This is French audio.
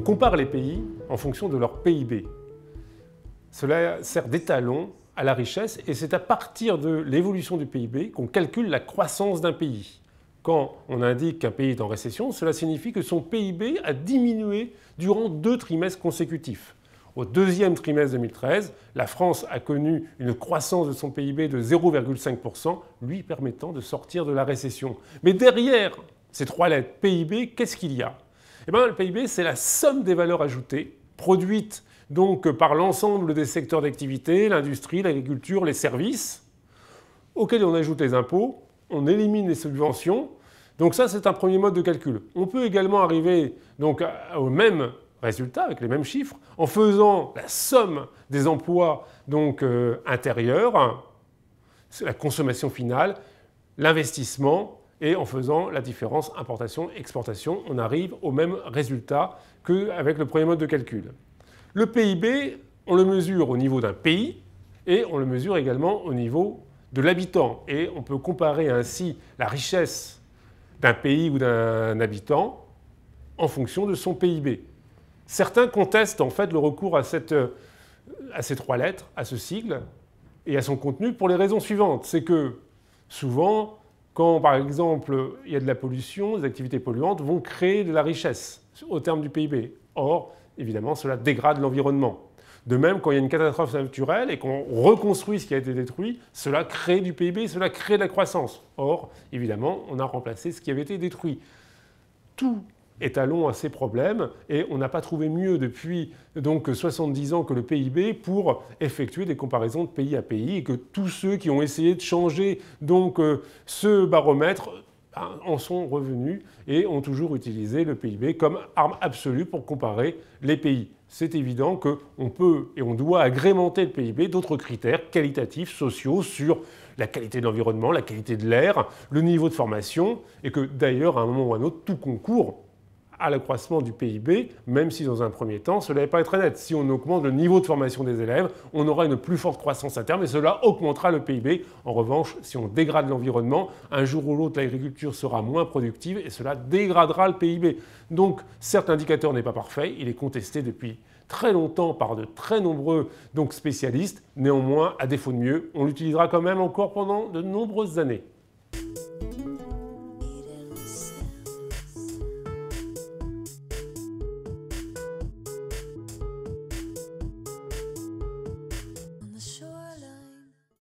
compare les pays en fonction de leur PIB. Cela sert d'étalon à la richesse et c'est à partir de l'évolution du PIB qu'on calcule la croissance d'un pays. Quand on indique qu'un pays est en récession, cela signifie que son PIB a diminué durant 2 trimestres consécutifs. Au deuxième trimestre 2013, la France a connu une croissance de son PIB de 0,5%, lui permettant de sortir de la récession. Mais derrière ces 3 lettres PIB, qu'est-ce qu'il y a? Eh bien, le PIB, c'est la somme des valeurs ajoutées, produites donc par l'ensemble des secteurs d'activité, l'industrie, l'agriculture, les services, auxquels on ajoute les impôts, on élimine les subventions. Donc ça, c'est un premier mode de calcul. On peut également arriver donc au même résultat, avec les mêmes chiffres, en faisant la somme des emplois donc, intérieurs, la consommation finale, l'investissement, et en faisant la différence importation-exportation, on arrive au même résultat qu'avec le premier mode de calcul. Le PIB, on le mesure au niveau d'un pays et on le mesure également au niveau de l'habitant. Et on peut comparer ainsi la richesse d'un pays ou d'un habitant en fonction de son PIB. Certains contestent en fait le recours à ces 3 lettres, à ce sigle et à son contenu pour les raisons suivantes. C'est que souvent, quand par exemple il y a de la pollution, les activités polluantes vont créer de la richesse au terme du PIB. Or, évidemment, cela dégrade l'environnement. De même, quand il y a une catastrophe naturelle et qu'on reconstruit ce qui a été détruit, cela crée du PIB, cela crée de la croissance. Or, évidemment, on a remplacé ce qui avait été détruit. Tout étalon à ces problèmes et on n'a pas trouvé mieux depuis donc 70 ans que le PIB pour effectuer des comparaisons de pays à pays et que tous ceux qui ont essayé de changer donc ce baromètre en sont revenus et ont toujours utilisé le PIB comme arme absolue pour comparer les pays. C'est évident qu'on peut et on doit agrémenter le PIB d'autres critères qualitatifs, sociaux, sur la qualité de l'environnement, la qualité de l'air, le niveau de formation, et que d'ailleurs, à un moment ou à un autre, tout concourt à l'accroissement du PIB, même si dans un premier temps, cela n'est pas très net. Si on augmente le niveau de formation des élèves, on aura une plus forte croissance à terme et cela augmentera le PIB. En revanche, si on dégrade l'environnement, un jour ou l'autre, l'agriculture sera moins productive et cela dégradera le PIB. Donc, certes, l'indicateur n'est pas parfait, il est contesté depuis très longtemps par de très nombreux spécialistes. Néanmoins, à défaut de mieux, on l'utilisera quand même encore pendant de nombreuses années.